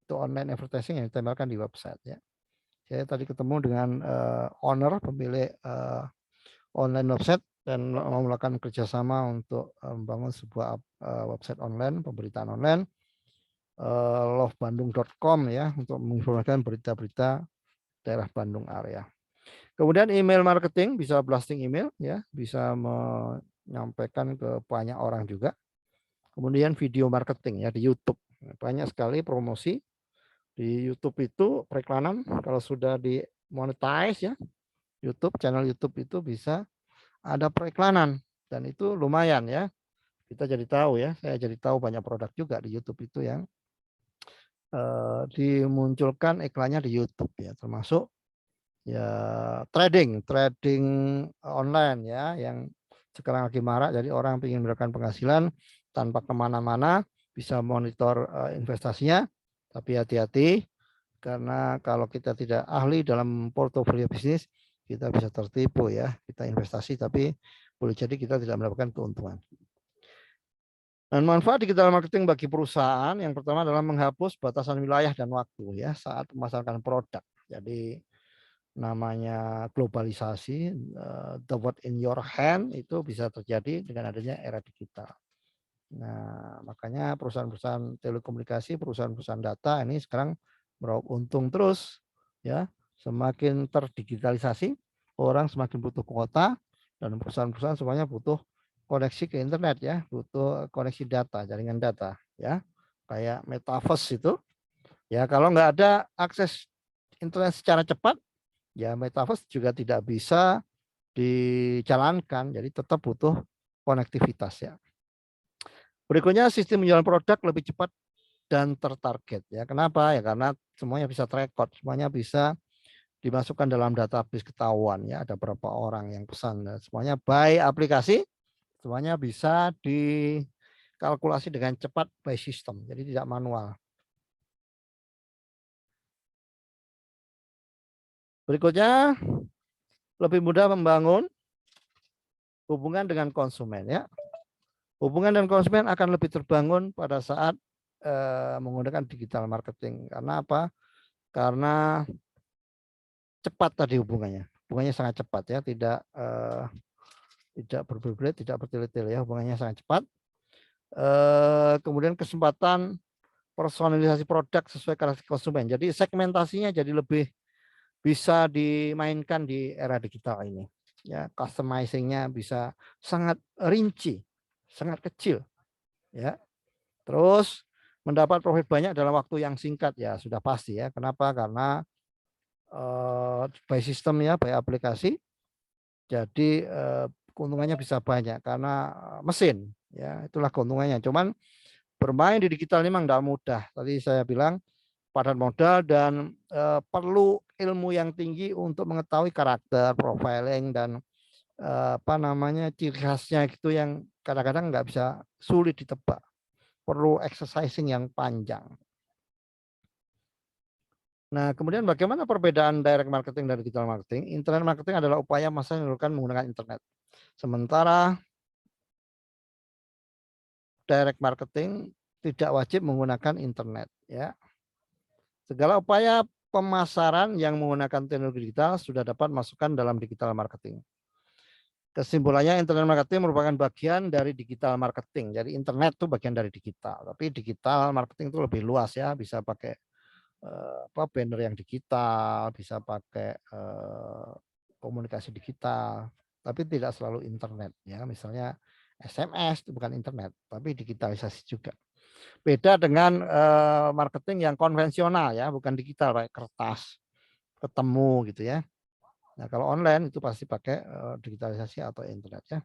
Speaker 1: Itu online advertising yang ditempelkan di website ya. Saya tadi ketemu dengan owner pemilik online website dan melakukan kerjasama untuk membangun sebuah website online, pemberitaan online, lovebandung.com ya, untuk menginformasikan berita-berita daerah Bandung area. Kemudian email marketing, bisa blasting email ya, bisa menyampaikan ke banyak orang juga. Kemudian video marketing ya di YouTube. Banyak sekali promosi di YouTube itu, periklanan kalau sudah di monetize ya, YouTube, channel YouTube itu bisa ada periklanan dan itu lumayan ya. Kita jadi tahu ya, saya jadi tahu banyak produk juga di YouTube itu yang dimunculkan iklannya di YouTube ya, termasuk ya trading online ya, yang sekarang lagi marak. Jadi orang ingin mendapatkan penghasilan tanpa kemana-mana, bisa monitor investasinya, tapi hati-hati karena kalau kita tidak ahli dalam portofolio bisnis, kita bisa tertipu ya. Kita investasi tapi boleh jadi kita tidak mendapatkan keuntungan. Dan manfaat digital marketing bagi perusahaan yang pertama adalah menghapus batasan wilayah dan waktu ya saat memasarkan produk. Jadi namanya globalisasi, the word in your hand itu bisa terjadi dengan adanya era digital. Nah, makanya perusahaan-perusahaan telekomunikasi, perusahaan-perusahaan data ini sekarang meraup untung terus ya. Semakin terdigitalisasi, orang semakin butuh kuota dan perusahaan-perusahaan semuanya butuh koneksi ke internet ya, butuh koneksi data, jaringan data ya. Kayak metaverse itu ya, kalau nggak ada akses internet secara cepat, ya metaverse juga tidak bisa dijalankan, jadi tetap butuh konektivitas ya. Berikutnya sistem menjual produk lebih cepat dan tertarget ya. Kenapa? Ya karena semuanya bisa record, semuanya bisa dimasukkan dalam database ketahuan ya, ada berapa orang yang pesan, semuanya by aplikasi, semuanya bisa dikalkulasi dengan cepat by system, jadi tidak manual. Berikutnya lebih mudah membangun hubungan dengan konsumen ya. Hubungan dengan konsumen akan lebih terbangun pada saat menggunakan digital marketing. Karena apa? Karena cepat tadi hubungannya. Hubungannya sangat cepat ya, tidak berbelit-belit, tidak bertele-tele ya, hubungannya sangat cepat. Kemudian kesempatan personalisasi produk sesuai karakteristik konsumen. Jadi segmentasinya jadi lebih bisa dimainkan di era digital ini. Ya, customizing-nya bisa sangat rinci, sangat kecil ya. Terus mendapat profit banyak dalam waktu yang singkat ya, sudah pasti ya. Kenapa? Karena by system ya, by aplikasi. Jadi keuntungannya bisa banyak karena mesin ya, itulah keuntungannya. Cuman bermain di digital memang tidak mudah. Tadi saya bilang padat modal dan perlu ilmu yang tinggi untuk mengetahui karakter, profiling dan apa namanya ciri khasnya gitu yang kadang-kadang nggak bisa, sulit ditebak. Perlu exercising yang panjang. Nah, kemudian bagaimana perbedaan direct marketing dan digital marketing? Internet marketing adalah upaya massa yang dilakukan menggunakan internet. Sementara direct marketing tidak wajib menggunakan internet ya. Segala upaya pemasaran yang menggunakan teknologi digital sudah dapat masukkan dalam digital marketing. Kesimpulannya, internet marketing merupakan bagian dari digital marketing. Jadi internet itu bagian dari digital, tapi digital marketing itu lebih luas ya, bisa pakai banner yang digital, bisa pakai komunikasi digital, tapi tidak selalu internet ya. Misalnya SMS itu bukan internet, tapi digitalisasi juga. Beda dengan marketing yang konvensional ya, bukan digital, kayak kertas, ketemu gitu ya. Nah, kalau online itu pasti pakai digitalisasi atau internet ya.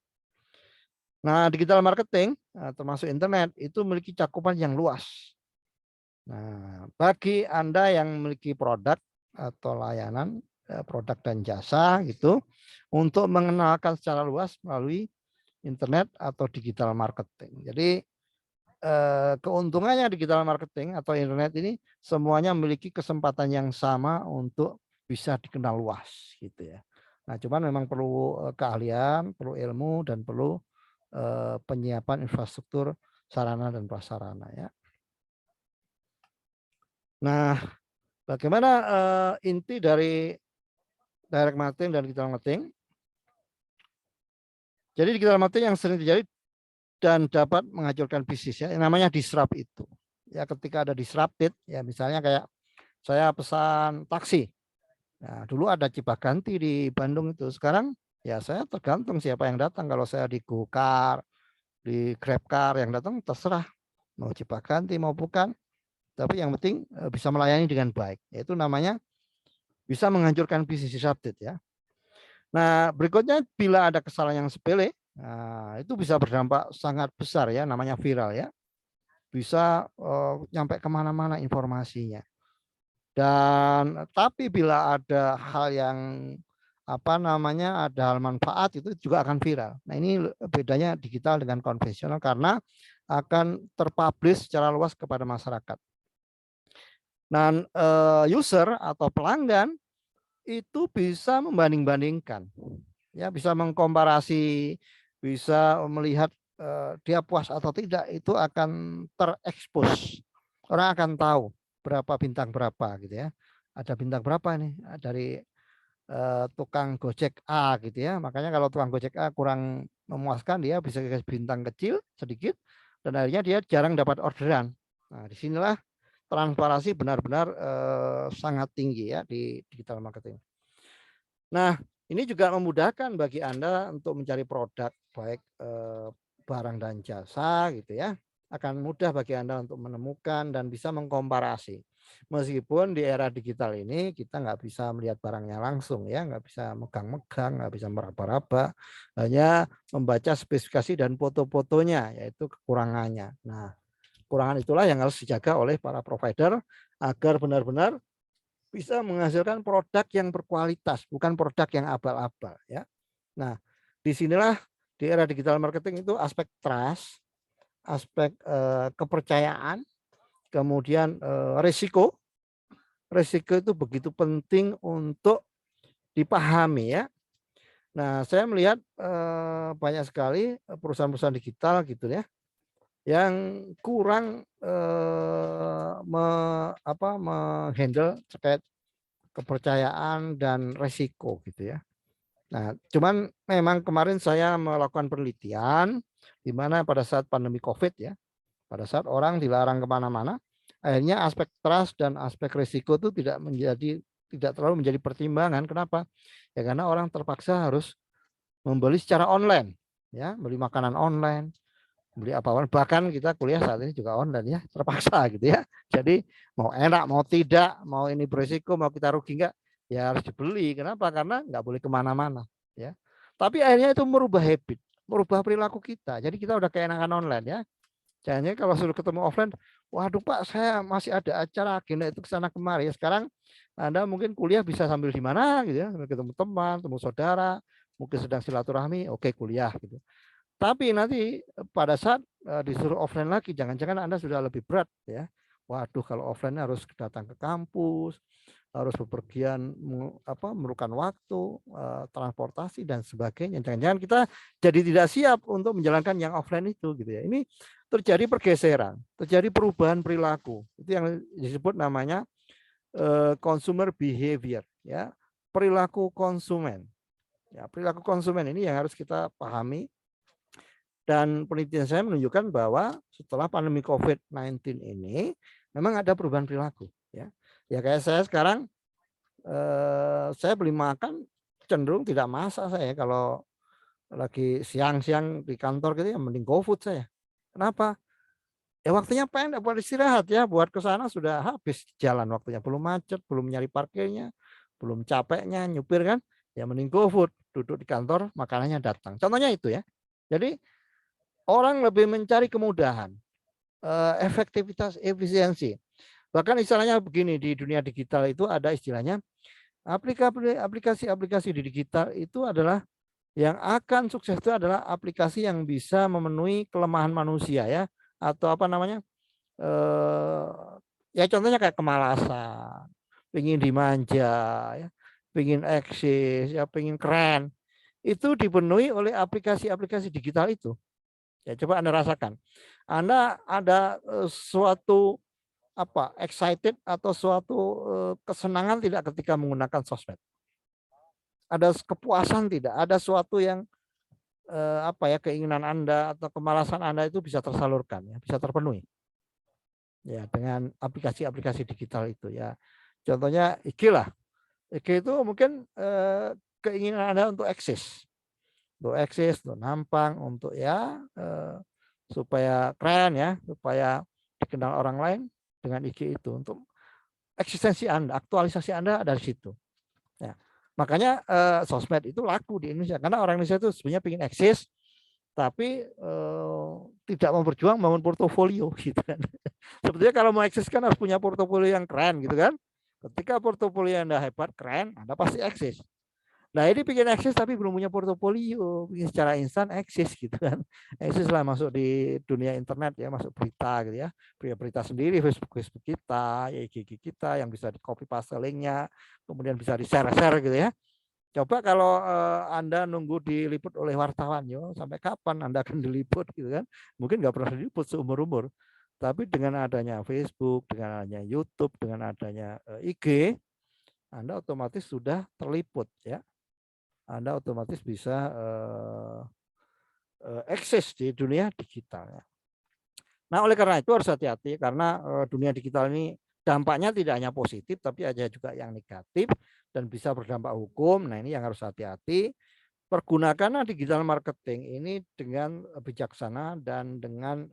Speaker 1: Nah, digital marketing termasuk internet itu memiliki cakupan yang luas. Nah, bagi Anda yang memiliki produk atau layanan, produk dan jasa gitu, untuk mengenalkan secara luas melalui internet atau digital marketing. Jadi keuntungannya digital marketing atau internet ini semuanya memiliki kesempatan yang sama untuk bisa dikenal luas gitu ya. Nah, cuman memang perlu keahlian, perlu ilmu dan perlu penyiapan infrastruktur sarana dan prasarana ya. Nah, bagaimana inti dari direct marketing dan digital marketing? Jadi digital marketing yang sering terjadi dan dapat menghancurkan bisnis ya, yang namanya disrupt itu. Ya, ketika ada disrupted ya, misalnya kayak saya pesan taksi. Nah, dulu ada Cipaganti di Bandung itu. Sekarang ya saya tergantung siapa yang datang. Kalau saya di GoCar, di GrabCar yang datang terserah mau Cipaganti mau bukan. Tapi yang penting bisa melayani dengan baik. Itu namanya bisa menghancurkan bisnis disrupted ya. Nah, berikutnya bila ada kesalahan yang sepele, nah, itu bisa berdampak sangat besar ya, namanya viral ya. Bisa nyampe kemana-mana informasinya. Dan tapi bila ada hal yang ada hal manfaat itu juga akan viral. Nah, ini bedanya digital dengan konvensional karena akan terpublish secara luas kepada masyarakat. Dan user atau pelanggan itu bisa membanding-bandingkan, ya bisa mengkomparasi, bisa melihat dia puas atau tidak, itu akan terekspos. Orang akan tahu berapa bintang berapa gitu ya. Ada bintang berapa nih dari tukang Gojek A gitu ya. Makanya kalau tukang Gojek A kurang memuaskan, dia bisa kasih bintang kecil sedikit dan akhirnya dia jarang dapat orderan. Nah, disinilah transparansi benar-benar sangat tinggi ya di digital marketing. Nah, ini juga memudahkan bagi Anda untuk mencari produk baik barang dan jasa gitu ya. Akan mudah bagi Anda untuk menemukan dan bisa mengkomparasi. Meskipun di era digital ini kita nggak bisa melihat barangnya langsung ya, nggak bisa megang-megang, nggak bisa meraba-raba, hanya membaca spesifikasi dan foto-fotonya, yaitu kekurangannya. Nah, kekurangan itulah yang harus dijaga oleh para provider agar benar-benar bisa menghasilkan produk yang berkualitas, bukan produk yang abal-abal ya. Nah, disinilah di era digital marketing itu aspek trust, aspek kepercayaan, kemudian risiko itu begitu penting untuk dipahami ya. Nah, saya melihat banyak sekali perusahaan-perusahaan digital gitu ya, yang kurang menghandle terkait kepercayaan dan resiko gitu ya. Nah, cuman memang kemarin saya melakukan penelitian di mana pada saat pandemi COVID ya, pada saat orang dilarang kemana-mana, akhirnya aspek trust dan aspek risiko itu tidak terlalu menjadi pertimbangan. Kenapa? Ya karena orang terpaksa harus membeli secara online, ya, beli makanan online, beli apa-apa. Bahkan kita kuliah saat ini juga online ya, terpaksa gitu ya. Jadi mau enak mau tidak, mau ini berisiko, mau kita rugi enggak, ya harus dibeli. Kenapa? Karena nggak boleh kemana-mana ya. Tapi akhirnya itu merubah habit, merubah perilaku kita. Jadi kita udah keenakan online ya. Jangan kalau suruh ketemu offline, waduh Pak, saya masih ada acara agenda itu kesana kemari. Ya, sekarang Anda mungkin kuliah bisa sambil di mana gitu ya, sambil ketemu teman, ketemu saudara, mungkin sedang silaturahmi, oke kuliah gitu. Tapi nanti pada saat disuruh offline lagi, jangan-jangan Anda sudah lebih berat ya. Waduh, kalau offline harus datang ke kampus, harus bepergian memerlukan waktu, transportasi dan sebagainya. Jangan-jangan kita jadi tidak siap untuk menjalankan yang offline itu gitu ya. Ini terjadi pergeseran, terjadi perubahan perilaku. Itu yang disebut namanya consumer behavior, ya, perilaku konsumen. Ya, perilaku konsumen ini yang harus kita pahami. Dan penelitian saya menunjukkan bahwa setelah pandemi COVID-19 ini memang ada perubahan perilaku. Ya, ya kayak saya sekarang, saya beli makan cenderung tidak masak saya kalau lagi siang-siang di kantor gitu ya, mending GoFood saya. Kenapa? Ya waktunya pendek buat istirahat ya, buat ke sana sudah habis jalan waktunya, belum macet, belum nyari parkirnya, belum capeknya nyupir kan, ya mending GoFood, duduk di kantor makanannya datang. Contohnya itu ya. Jadi orang lebih mencari kemudahan, efektivitas, efisiensi. Bahkan istilahnya begini, di dunia digital itu ada istilahnya aplikasi-aplikasi di digital itu adalah yang akan sukses itu adalah aplikasi yang bisa memenuhi kelemahan manusia ya, atau apa namanya, ya contohnya kayak kemalasan, pengen dimanja, ya, pengen eksis, ya pengen keren, itu dipenuhi oleh aplikasi-aplikasi digital itu. Ya coba Anda rasakan. Anda ada suatu apa excited atau suatu kesenangan tidak ketika menggunakan sosmed? Ada kepuasan tidak? Ada suatu yang apa ya, keinginan Anda atau kemalasan Anda itu bisa tersalurkan ya, bisa terpenuhi. Ya dengan aplikasi-aplikasi digital itu ya. Contohnya IG lah. IG itu mungkin keinginan Anda untuk eksis. Untuk eksis, untuk nampang, untuk ya supaya keren ya, supaya dikenal orang lain dengan IG itu. Untuk eksistensi Anda, aktualisasi Anda ada di situ. Ya. Makanya sosmed itu laku di Indonesia karena orang Indonesia itu sebenarnya ingin eksis tapi tidak mau berjuang bangun portofolio gitu kan. Sebetulnya kalau mau eksis kan harus punya portofolio yang keren gitu kan. Ketika portofolio Anda hebat, keren, Anda pasti eksis. Nah ini bikin eksis tapi belum punya portofolio, bikin secara instan eksis gitu kan. Eksis lah masuk di dunia internet ya, masuk berita gitu ya, berita sendiri, Facebook kita, ya IG kita yang bisa di copy paste linknya, kemudian bisa di share gitu ya. Coba kalau Anda nunggu diliput oleh wartawan, yo sampai kapan Anda akan diliput gitu kan? Mungkin nggak pernah diliput seumur-umur. Tapi dengan adanya Facebook, dengan adanya YouTube, dengan adanya IG, Anda otomatis sudah terliput ya. Anda otomatis bisa eksis di dunia digital. Ya. Nah, oleh karena itu harus hati-hati karena dunia digital ini dampaknya tidak hanya positif, tapi ada juga yang negatif dan bisa berdampak hukum. Nah, ini yang harus hati-hati. Pergunakanlah digital marketing ini dengan bijaksana dan dengan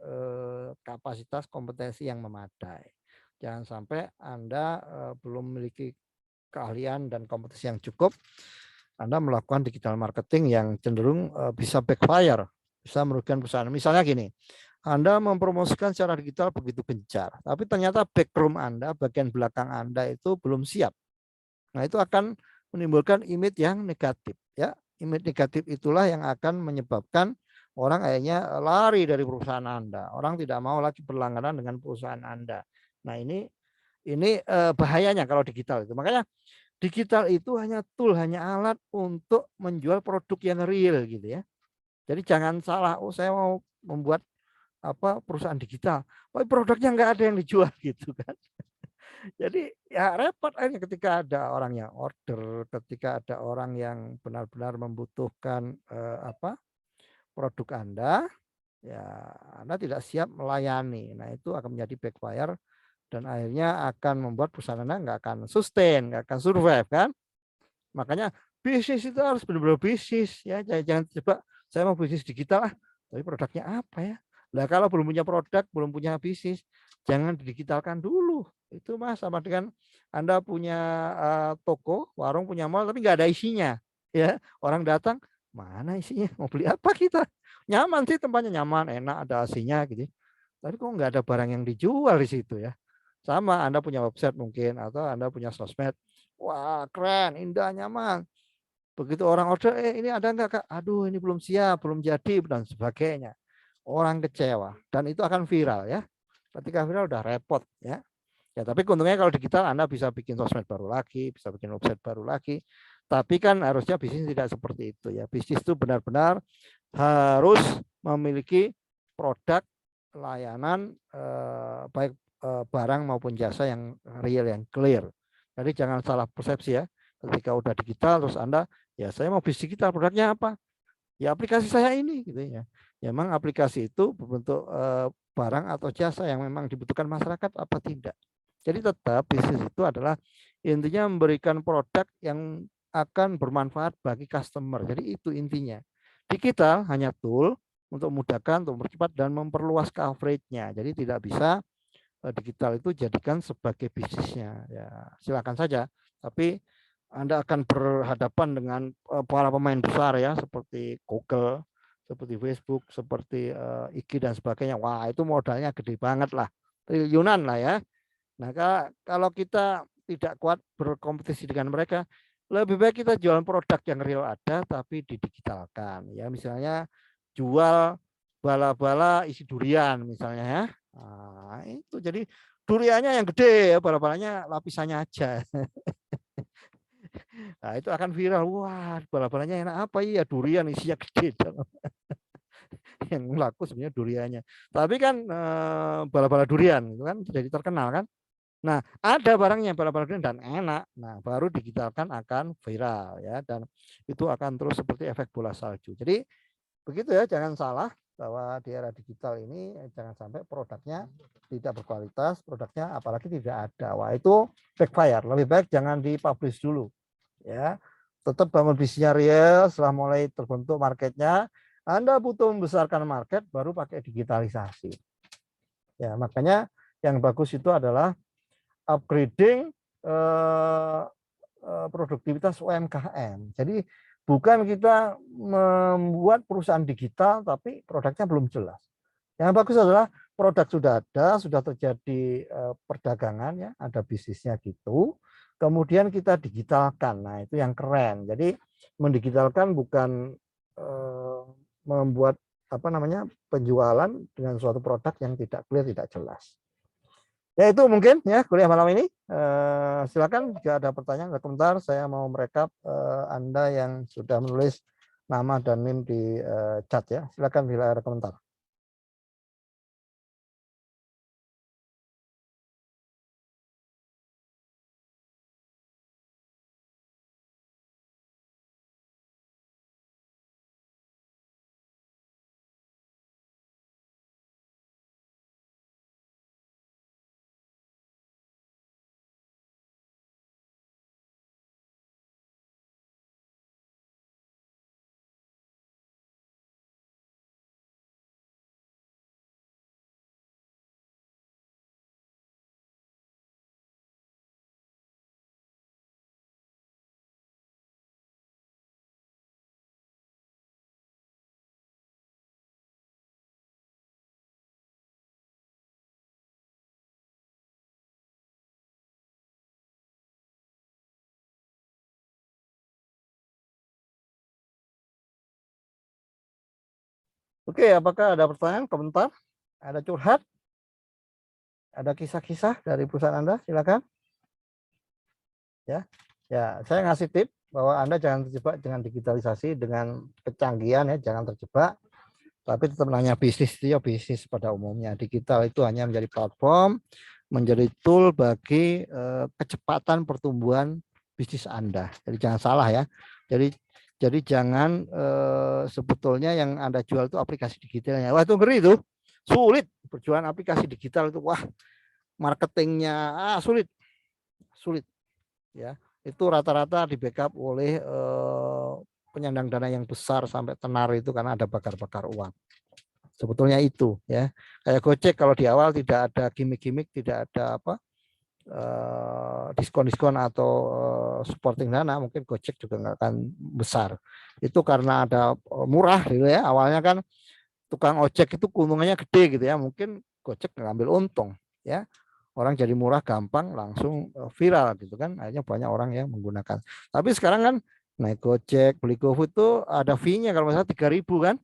Speaker 1: kapasitas kompetensi yang memadai. Jangan sampai Anda belum memiliki keahlian dan kompetensi yang cukup, Anda melakukan digital marketing yang cenderung bisa backfire, bisa merugikan perusahaan. Misalnya gini, Anda mempromosikan secara digital begitu gencar, tapi ternyata backroom Anda, bagian belakang Anda itu belum siap. Nah, itu akan menimbulkan image yang negatif. Ya, image negatif itulah yang akan menyebabkan orang akhirnya lari dari perusahaan Anda. Orang tidak mau lagi berlangganan dengan perusahaan Anda. Nah, ini bahayanya kalau digital itu. Makanya digital itu hanya tool, hanya alat untuk menjual produk yang real gitu ya. Jadi jangan salah, oh saya mau membuat apa perusahaan digital, tapi produknya nggak ada yang dijual gitu kan. Jadi ya repot akhirnya ketika ada orang yang order, ketika ada orang yang benar-benar membutuhkan apa produk Anda, ya Anda tidak siap melayani. Nah itu akan menjadi backfire dan akhirnya akan membuat perusahaan Anda nggak akan sustain, nggak akan survive kan. Makanya bisnis itu harus benar-benar bisnis ya, jangan coba saya mau bisnis digital tapi produknya apa ya? Nah kalau belum punya produk, belum punya bisnis, jangan didigitalkan dulu. Itu Mas sama dengan Anda punya toko, warung, punya mall tapi nggak ada isinya. Ya, orang datang, mana isinya? Mau beli apa kita? Nyaman sih tempatnya, nyaman, enak, ada AC-nya gitu. Tapi kok nggak ada barang yang dijual di situ ya. Sama Anda punya website mungkin atau Anda punya sosmed. Wah, keren, indah, nyaman. Begitu orang order, ini ada enggak Kak? Aduh, ini belum siap, belum jadi dan sebagainya. Orang kecewa dan itu akan viral ya. Ketika viral udah repot ya. Ya, tapi untungnya kalau digital Anda bisa bikin sosmed baru lagi, bisa bikin website baru lagi. Tapi kan harusnya bisnis tidak seperti itu ya. Bisnis itu benar-benar harus memiliki produk layanan baik barang maupun jasa yang real, yang clear. Jadi jangan salah persepsi ya. Ketika udah digital terus Anda, ya saya mau bisnis digital, produknya apa? Ya aplikasi saya ini gitu ya. Ya memang aplikasi itu berbentuk barang atau jasa yang memang dibutuhkan masyarakat apa tidak. Jadi tetap bisnis itu adalah intinya memberikan produk yang akan bermanfaat bagi customer. Jadi itu intinya. Digital hanya tool untuk memudahkan, untuk mempercepat dan memperluas coverage-nya. Jadi tidak bisa digital itu jadikan sebagai bisnisnya. Ya, silakan saja. Tapi Anda akan berhadapan dengan para pemain besar ya, seperti Google, seperti Facebook, seperti IG dan sebagainya. Wah, itu modalnya gede banget lah. Triliunan lah ya. Nah, kalau kita tidak kuat berkompetisi dengan mereka, lebih baik kita jualan produk yang real ada tapi didigitalkan. Ya, misalnya jual bala-bala isi durian misalnya ya. Nah, itu jadi duriannya yang gede ya, bala-balanya lapisannya aja. Nah, itu akan viral. Wah, bala-balanya enak apa iya durian isinya gede. Yang laku sebenarnya duriannya. Tapi kan bala-bala durian itu kan jadi terkenal kan. Nah, ada barangnya bala-bala durian dan enak. Nah, baru digitalkan akan viral ya, dan itu akan terus seperti efek bola salju. Jadi begitu ya, jangan salah bahwa di era digital ini jangan sampai produknya tidak berkualitas, produknya apalagi tidak ada. Wah, itu backfire. Lebih baik jangan dipublish dulu ya. Tetap bangun bisnisnya real, setelah mulai terbentuk marketnya, Anda butuh membesarkan market baru pakai digitalisasi. Ya, makanya yang bagus itu adalah upgrading produktivitas UMKM. Jadi bukan kita membuat perusahaan digital tapi produknya belum jelas. Yang bagus adalah produk sudah ada, sudah terjadi perdagangan ya, ada bisnisnya gitu. Kemudian kita digitalkan. Nah, itu yang keren. Jadi mendigitalkan bukan membuat apa namanya penjualan dengan suatu produk yang tidak clear, tidak jelas. Ya itu mungkin ya kuliah malam ini. Silakan jika ada pertanyaan, ada komentar. Saya mau merekap Anda yang sudah menulis nama dan NIM di chat ya. Silakan bila ada komentar. Oke, apakah ada pertanyaan, komentar? Ada curhat? Ada kisah-kisah dari perusahaan Anda? Silakan. Ya, ya, saya ngasih tip bahwa Anda jangan terjebak dengan digitalisasi, dengan kecanggihan ya, jangan terjebak. Tapi tetap nanya bisnis itu ya bisnis pada umumnya. Digital itu hanya menjadi platform, menjadi tool bagi kecepatan pertumbuhan bisnis Anda. Jadi jangan salah ya. Jadi jangan sebetulnya yang Anda jual itu aplikasi digitalnya. Wah, itu ngeri itu. Sulit berjualan aplikasi digital itu. Wah, marketingnya sulit. Sulit ya. Itu rata-rata di backup oleh penyandang dana yang besar sampai tenar itu karena ada bakar-bakar uang. Sebetulnya itu ya. Kayak Gojek kalau di awal tidak ada gimmick-gimmick, tidak ada apa diskon-diskon atau supporting dana, mungkin Gojek juga nggak akan besar. Itu karena ada murah gitu ya. Awalnya kan tukang ojek itu keuntungannya gede gitu ya. Mungkin Gojek ngambil untung ya. Orang jadi murah gampang langsung viral gitu kan. Akhirnya banyak orang yang menggunakan. Tapi sekarang kan naik Gojek, beli GoFood itu ada fee-nya kalau misalnya 3.000 kan.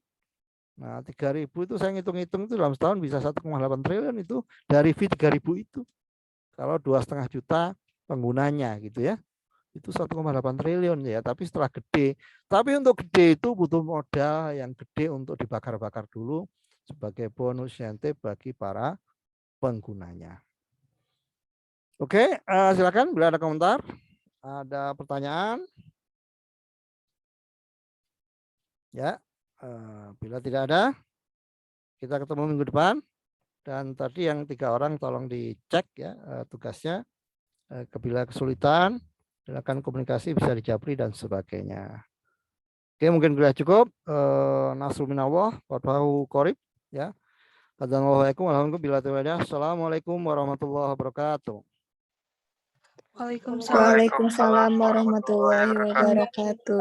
Speaker 1: Nah, 3.000 itu saya ngitung-ngitung itu dalam setahun bisa 1,8 triliun itu dari fee 3.000 itu. Kalau 2,5 juta penggunanya gitu ya. Itu 1,8 triliun ya, tapi setelah gede. Tapi untuk gede itu butuh modal yang gede untuk dibakar-bakar dulu sebagai bonus insentif bagi para penggunanya. Oke, silakan bila ada komentar, ada pertanyaan. Ya, bila tidak ada, kita ketemu minggu depan. Dan tadi yang 3 orang tolong dicek ya tugasnya. Bila kesulitan, silakan komunikasi bisa dijabri dan sebagainya. Oke, mungkin sudah cukup. Nasrul minallah, wallahu qorib ya. Assalamualaikum warahmatullahi wabarakatuh.
Speaker 2: Waalaikumsalam warahmatullahi wabarakatuh.